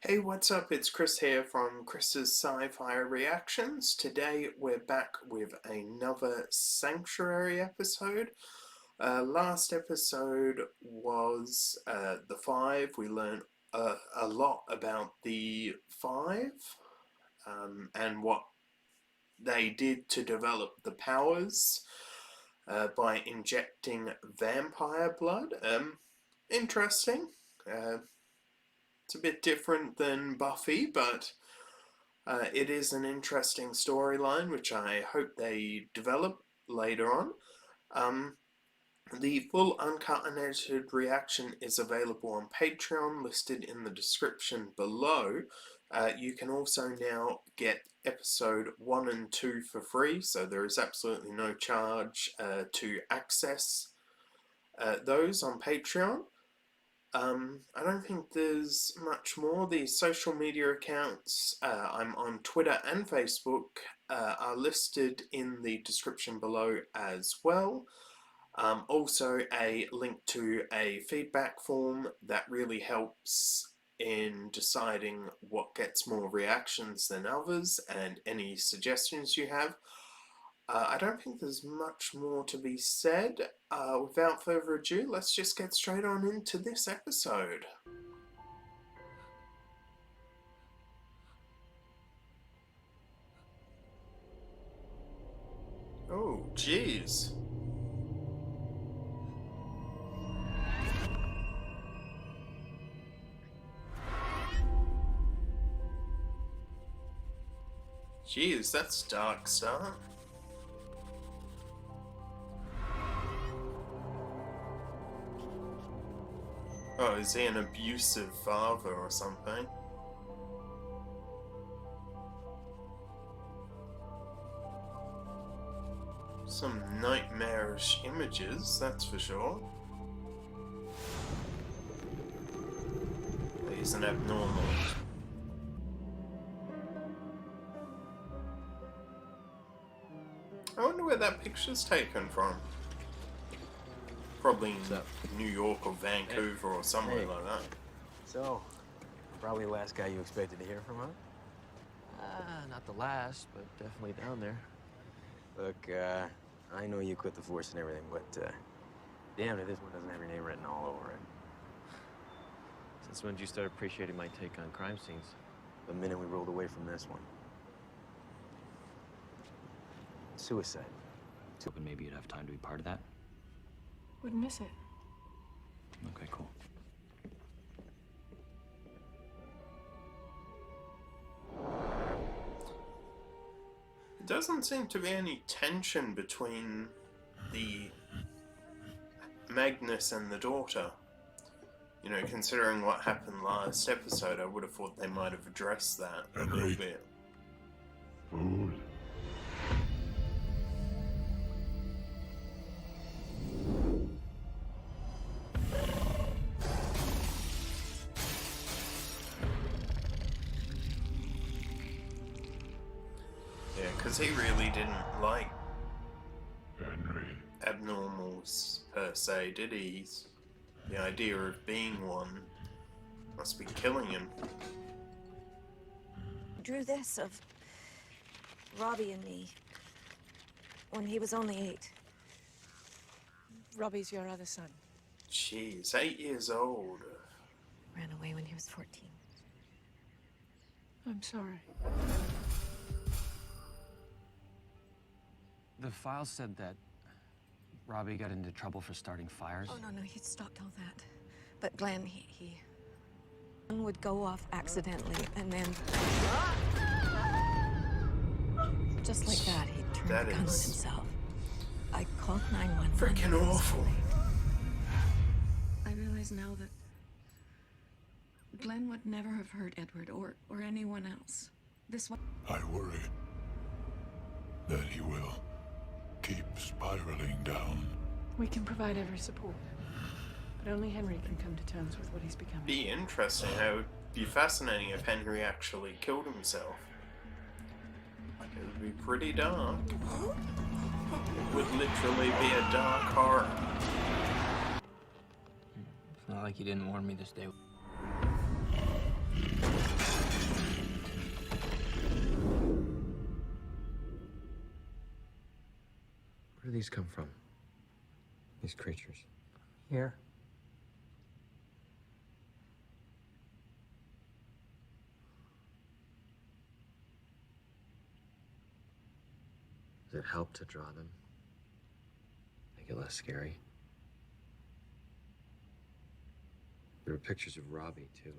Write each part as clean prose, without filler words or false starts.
Hey, what's up? It's Chris here from Chris's Sci-Fi Reactions. Today we're back with another Sanctuary episode. Last episode was the Five. We learned a lot about the Five and what they did to develop the powers by injecting vampire blood. Interesting. It's a bit different than Buffy, but it is an interesting storyline, which I hope they develop later on. The full uncut unedited reaction is available on Patreon, listed in the description below. You can also now get episode 1 and 2 for free, so there is absolutely no charge to access those on Patreon. I don't think there's much more. The social media accounts, I'm on Twitter and Facebook, are listed in the description below as well. Also a link to a feedback form that really helps in deciding what gets more reactions than others and any suggestions you have. I don't think there's much more to be said. Without further ado, let's just get straight on into this episode. Oh, jeez. Jeez, that's dark stuff. Oh, is he an abusive father or something? Some nightmarish images, that's for sure. He's an abnormal. I wonder where that picture's taken from. Probably in New York or Vancouver or somewhere like that. So, probably the last guy you expected to hear from, huh? Not the last, but definitely down there. Look, I know you quit the force and everything, but damn it, this one doesn't have your name written all over it. Since when did you start appreciating my take on crime scenes? The minute we rolled away from this one. Suicide. Hoping maybe you'd have time to be part of that. Wouldn't miss it. Okay, cool. There doesn't seem to be any tension between the Magnus and the daughter. You know, considering what happened last episode, I would have thought they might have addressed that a little bit. Food. Yeah, because he really didn't like Henry. abnormals per se, did he? The idea of being one must be killing him. Drew this of Robbie and me when he was only 8. Robbie's your other son. Jeez, 8 years old. Ran away when he was 14. I'm sorry. The file said that Robbie got into trouble for starting fires. Oh, no, he'd stopped all that. But Glenn, he would go off accidentally, and then just like that, he'd turn That the gun on is himself. I called 911. freaking awful. I realize now that Glenn would never have hurt Edward or anyone else. This one. I worry that he will keep spiraling down. We can provide every support, but only Henry can come to terms with what he's becoming. Be interesting. How would be fascinating if Henry actually killed himself. It would be pretty dark. It would literally be a dark horror. It's not like you didn't warn me to stay. these come from? These creatures. Here. Does it help to draw them? Make it less scary? There were pictures of Robbie, too.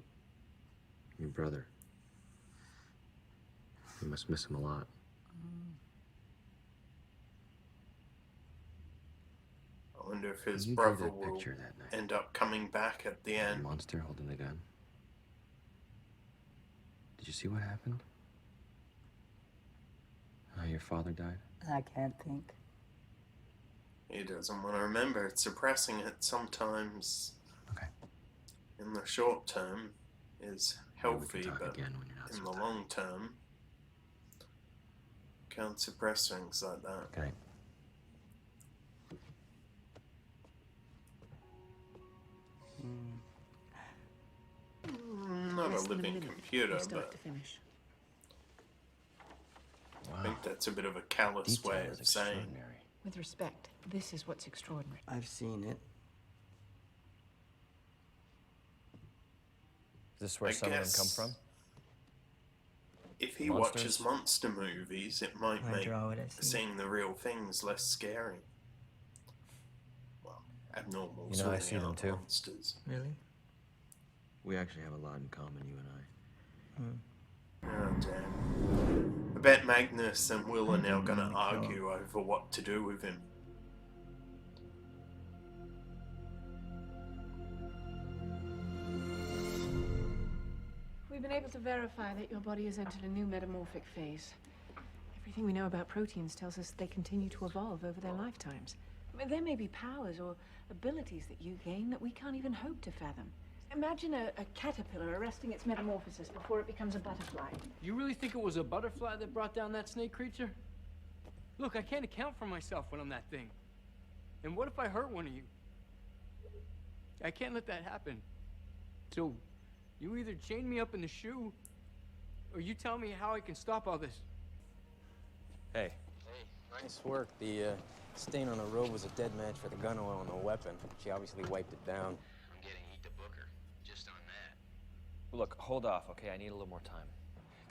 Your brother. You must miss him a lot. I wonder if his You drew brother that will picture that night. end up coming back at the The end. monster holding the gun. Did you see what happened? How your father died? I can't think. He doesn't want to remember. Suppressing it sometimes Okay. in the short term is Maybe we healthy, can talk but again when you're not in so the tired. long term, can't suppress things like that. Okay. Not a Less than living minute computer, from start but to finish. I think that's a bit of a callous Detail way is of saying. extraordinary. With respect, this is what's extraordinary. I've seen it. Is this where I some of them come guess from? If he Monsters? watches monster movies, it might I make draw it. I see. seeing the real things less scary. Well, abnormal You know, I certainly see them aren't too. monsters. Really? We actually have a lot in common, you and I. Oh damn. I bet Magnus and Will are now going to Sure. argue over what to do with him. We've been able to verify that your body has entered a new metamorphic phase. Everything we know about proteins tells us they continue to evolve over their lifetimes. I mean, there may be powers or abilities that you gain that we can't even hope to fathom. Imagine a caterpillar arresting its metamorphosis before it becomes a butterfly. You really think it was a butterfly that brought down that snake creature? Look, I can't account for myself when I'm that thing. And what if I hurt one of you? I can't let that happen. So, you either chain me up in the shoe, or you tell me how I can stop all this. Hey. Hey, nice work. The stain on the robe was a dead match for the gun oil on the weapon. She obviously wiped it down. I'm getting heat to Booker, just on that. Look, hold off, okay? I need a little more time.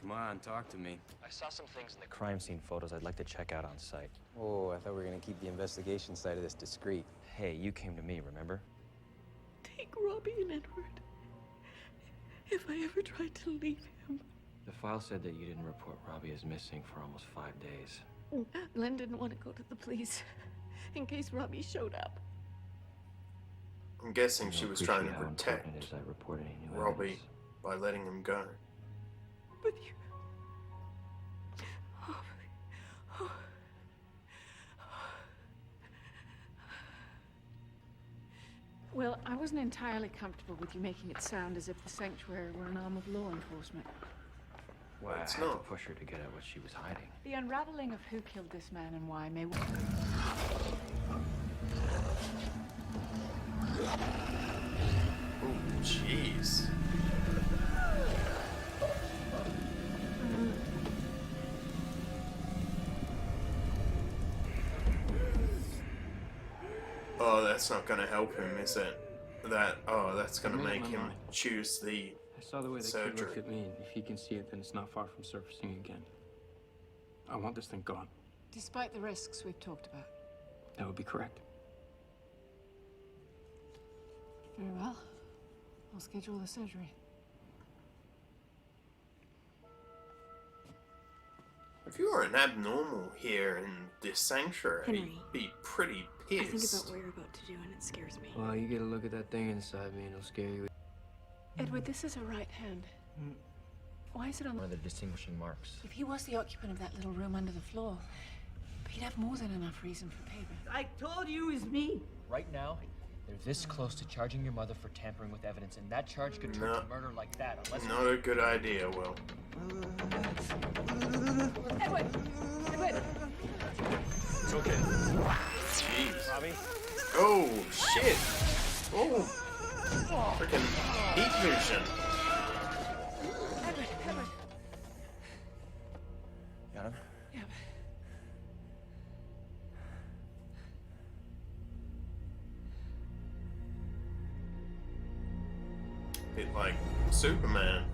Come on, talk to me. I saw some things in the crime scene photos I'd like to check out on site. Oh, I thought we were gonna keep the investigation side of this discreet. Hey, you came to me, remember? Take Robbie and Edward. If I ever tried to leave him. The file said that you didn't report Robbie as missing for almost 5 days. Glenn didn't want to go to the police in case Robbie showed up. I'm guessing she I was trying to appreciate how important protect it is I report any new Robbie evidence. by letting him go. But you... Well, I wasn't entirely comfortable with you making it sound as if the Sanctuary were an arm of law enforcement. Well, I It's had to not. push her to get at what she was hiding. The unraveling of who killed this man and why may... Oh, jeez. Oh, that's not going to help him, is it? That's going to I made up make my him mind. choose the... I saw the way that kid Surgery. looked at me, and if he can see it, then it's not far from surfacing again. I want this thing gone. Despite the risks we've talked about. That would be correct. Very well. I'll schedule the surgery. If you were an abnormal here in this sanctuary, Henry, you'd be pretty I think pissed. about what you're about to do, and it scares me. Well, you get a look at that thing inside me, and it'll scare you. Edward, this is a right hand. Why is it on One of the distinguishing marks. If he was the occupant of that little room under the floor, he'd have more than enough reason for payback. I told you it was me. Right now, they're this close to charging your mother for tampering with evidence, and that charge could turn No. to murder like that, unless... Not a good idea, Will. Edward! Edward! It's okay. Jeez. Robbie? Oh, shit! Oh! Freaking heat vision. Edward! Edward! Got him? Yeah. bit like Superman.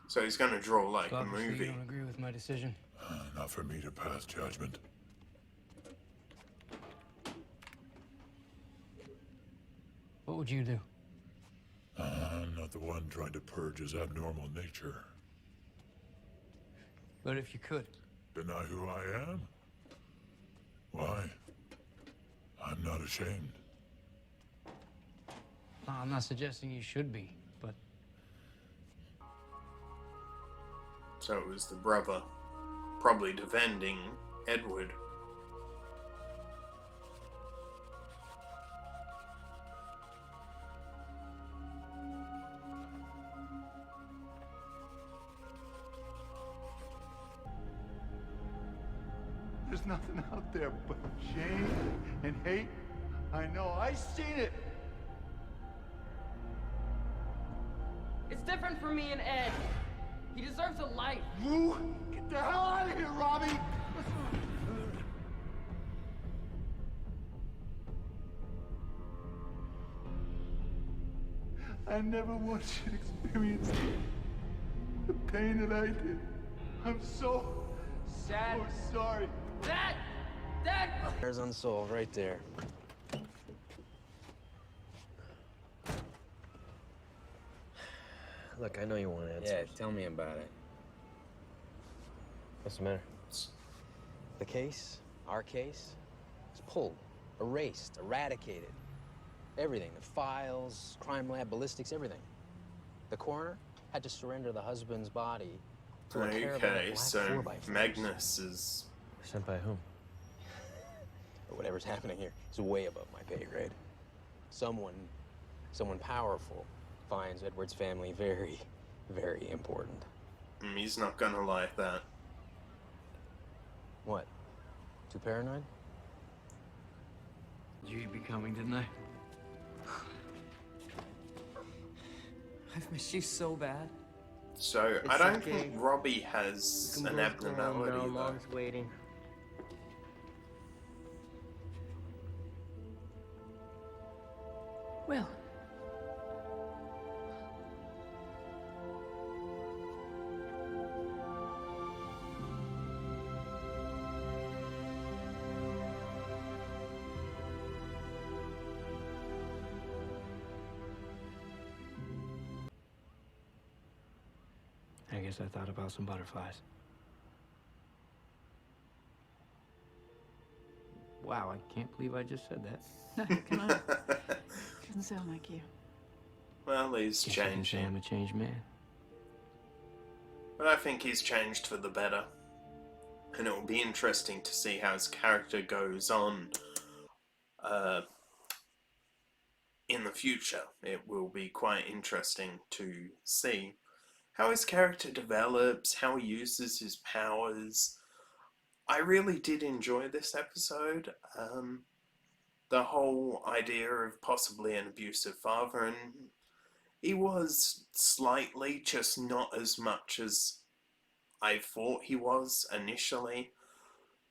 So he's going to draw like a Obviously, movie. you don't agree with my decision. Not for me to pass judgment. What would you do? I'm not the one trying to purge his abnormal nature. But if you could. Deny who I am? Why? I'm not ashamed. No, I'm not suggesting you should be, but So it was the brother, probably defending Edward. There's nothing out there but shame and hate. I know, I seen it. It's different for me and Ed. He deserves a life. You get the hell out of here, Robbie! I never want you to experience the pain that I did. I'm so sorry. Dad! Dad! There's Unsolved right there. Look, I know you want answers. Yeah, tell me about it. What's the matter? The case, our case, it's pulled, erased, eradicated. Everything, the files, crime lab, ballistics, everything. The coroner had to surrender the husband's body to a caravan of Okay, black so 4x4s. Magnus is... Sent by whom? But whatever's happening here is way above my pay grade. Someone powerful finds Edward's family very, very important. He's not gonna like that. What? Too paranoid? You becoming, didn't I? I've missed you so bad. So, I don't think Robbie has an abnormality though. Mom's waiting. Well, I guess I thought about some butterflies. Wow, I can't believe I just said that. no, can I? Doesn't sound like you. Well, he's Guess you can say changing. I'm a changed man. But I think he's changed for the better. And it will be interesting to see how his character goes on in the future. It will be quite interesting to see how his character develops, how he uses his powers. I really did enjoy this episode. The whole idea of possibly an abusive father, and he was slightly, just not as much as I thought he was initially.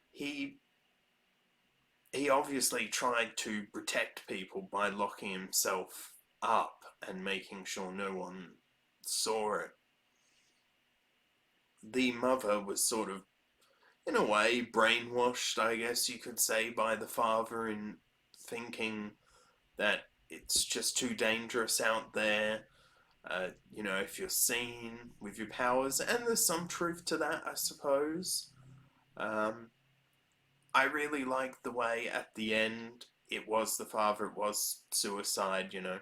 He obviously tried to protect people by locking himself up and making sure no one saw it. The mother was sort of, in a way, brainwashed, I guess you could say, by the father in thinking that it's just too dangerous out there. You know, if you're seen with your powers, and there's some truth to that, I suppose. I really liked the way at the end it was the father, it was suicide, you know.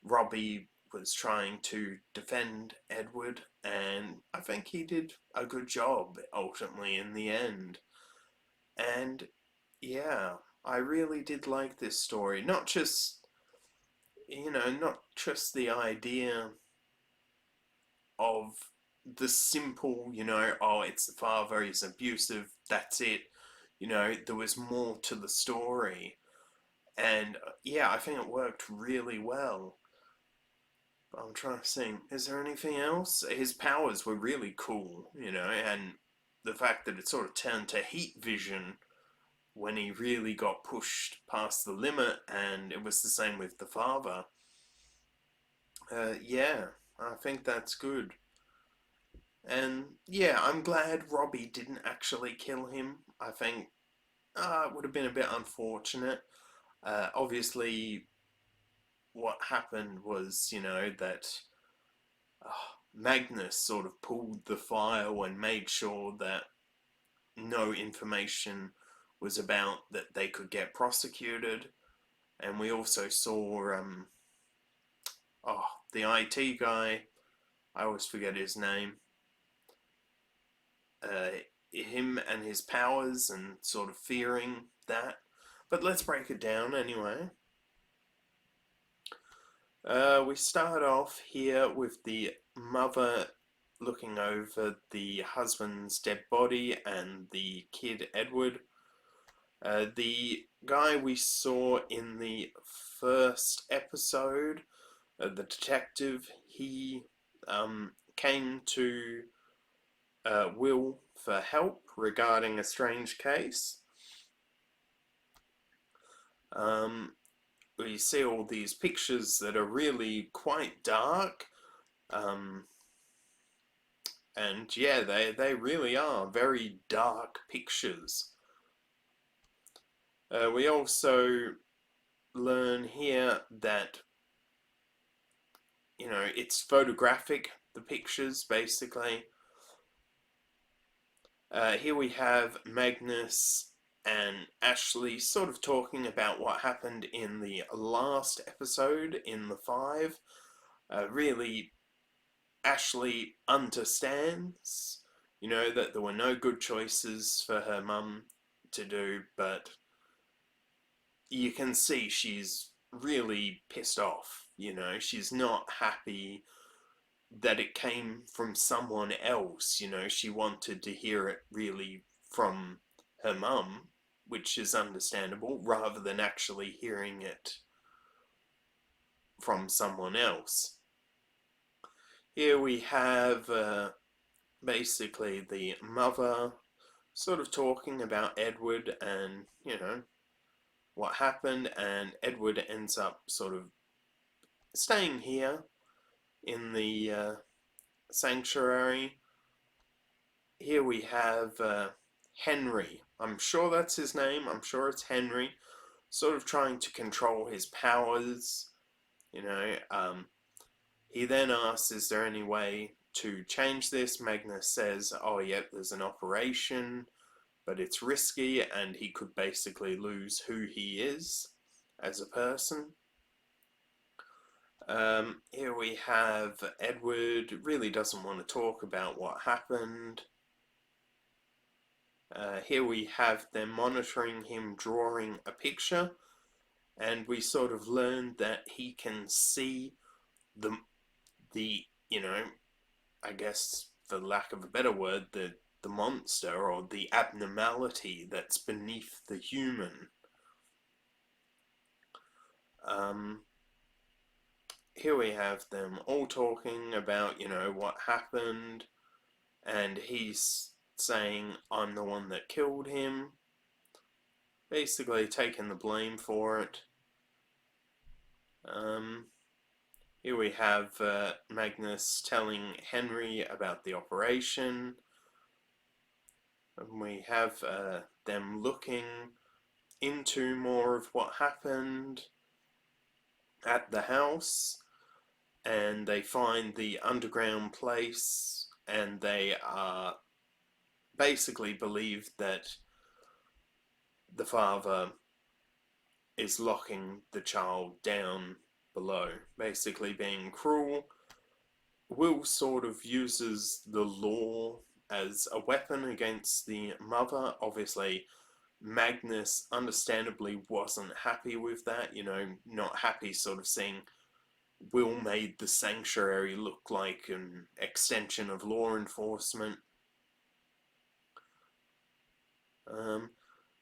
Robbie was trying to defend Edward, and I think he did a good job ultimately in the end. And yeah, I really did like this story. Not just, you know, not just the idea of the simple, you know, oh, it's the father, he's abusive, that's it. You know, there was more to the story. And yeah, I think it worked really well. But I'm trying to think, is there anything else? His powers were really cool, you know, and the fact that it sort of turned to heat vision when he really got pushed past the limit, and it was the same with the father. Yeah, I think that's good. And yeah, I'm glad Robbie didn't actually kill him. I think it would have been a bit unfortunate. Obviously, what happened was, you know, that Magnus sort of pulled the file and made sure that no information was about that they could get prosecuted. And we also saw the IT guy, I always forget his name, him and his powers, and sort of fearing that. But let's break it down anyway. We start off here with the mother looking over the husband's dead body and the kid Edward. The guy we saw in the first episode, the detective, he came to Will for help regarding a strange case. We see all these pictures that are really quite dark, and yeah, they really are very dark pictures. We also learn here that, you know, it's photographic, the pictures, basically. Here we have Magnus and Ashley sort of talking about what happened in the last episode, in the 5. Really, Ashley understands, you know, that there were no good choices for her mum to do, but you can see she's really pissed off, you know, she's not happy that it came from someone else, you know, she wanted to hear it really from her mum, which is understandable, rather than actually hearing it from someone else. Here we have basically the mother sort of talking about Edward and, you know, what happened, and Edward ends up sort of staying here in the sanctuary. Here we have Henry, I'm sure that's his name, I'm sure it's Henry, sort of trying to control his powers, you know. He then asks, is there any way to change this? Magnus says, oh yeah, there's an operation, but it's risky, and he could basically lose who he is as a person. Here we have Edward really doesn't want to talk about what happened. Here we have them monitoring him drawing a picture, and we sort of learned that he can see the you know, I guess for lack of a better word, the monster or the abnormality that's beneath the human. Here we have them all talking about, you know, what happened, and he's saying, I'm the one that killed him, basically taking the blame for it. Here we have Magnus telling Henry about the operation, and we have them looking into more of what happened at the house, and they find the underground place, and they basically believe that the father is locking the child down below, basically being cruel. Will sort of uses the law as a weapon against the mother. Obviously, Magnus understandably wasn't happy with that, you know, not happy sort of seeing Will made the sanctuary look like an extension of law enforcement.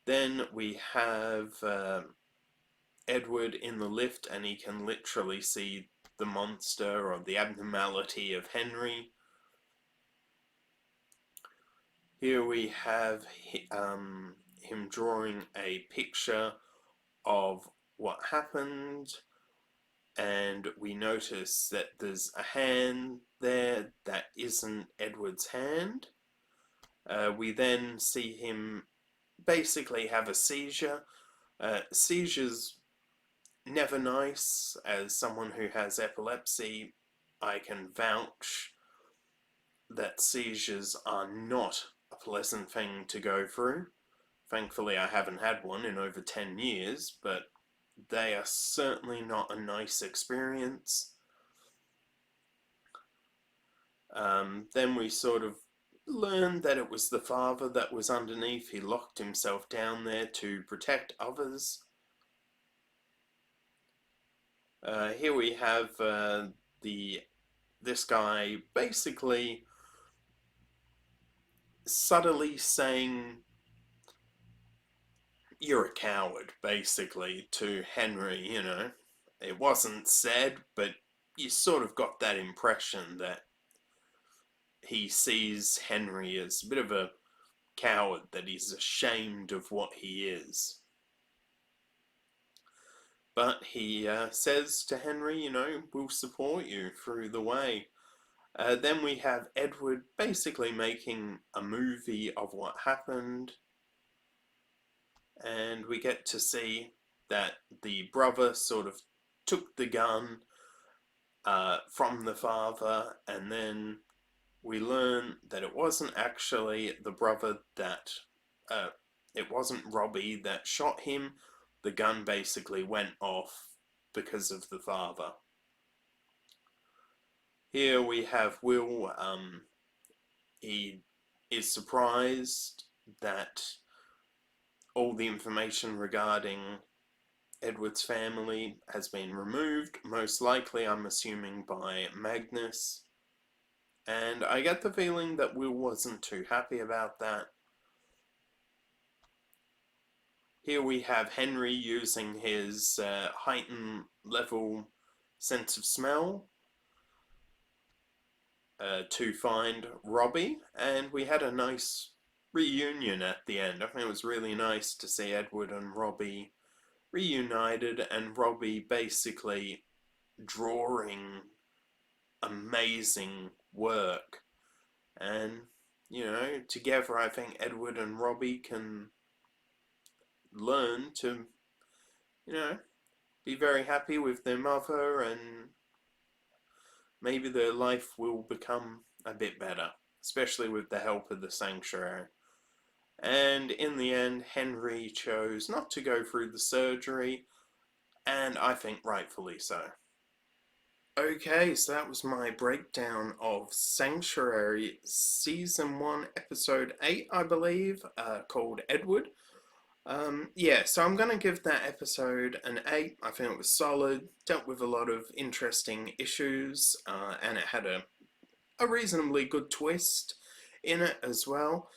Then we have Edward in the lift, and he can literally see the monster or the abnormality of Henry. Here we have him drawing a picture of what happened, and we notice that there's a hand there that isn't Edward's hand. We then see him basically have a seizure. Seizures never nice. As someone who has epilepsy, I can vouch that seizures are not a pleasant thing to go through. Thankfully, I haven't had one in over 10 years, but they are certainly not a nice experience. Then we sort of learned that it was the father that was underneath. He locked himself down there to protect others. Here we have this guy basically subtly saying, "You're a coward," basically, to Henry, you know. It wasn't said, but you sort of got that impression that he sees Henry as a bit of a coward, that he's ashamed of what he is. But he says to Henry, you know, we'll support you through the way. Then we have Edward basically making a movie of what happened. And we get to see that the brother sort of took the gun from the father, and then we learn that it wasn't actually the brother that, it wasn't Robbie that shot him. The gun basically went off because of the father. Here we have Will. He is surprised that all the information regarding Edward's family has been removed, most likely, I'm assuming, by Magnus. And I get the feeling that Will wasn't too happy about that. Here we have Henry using his heightened level sense of smell to find Robbie, and we had a nice reunion at the end. I think it was really nice to see Edward and Robbie reunited, and Robbie basically drawing amazing work. And, you know, together I think Edward and Robbie can learn to, you know, be very happy with their mother, and maybe their life will become a bit better, especially with the help of the Sanctuary. And in the end, Henry chose not to go through the surgery, and I think rightfully so. Okay, so that was my breakdown of Sanctuary Season 1, Episode 8, I believe, called Edward. Yeah, so I'm going to give that episode an 8. I think it was solid, dealt with a lot of interesting issues, and it had a reasonably good twist in it as well.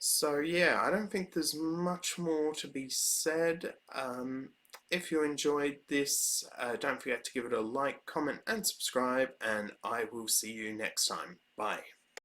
So yeah, I don't think there's much more to be said. If you enjoyed this, don't forget to give it a like, comment and subscribe, and I will see you next time. Bye.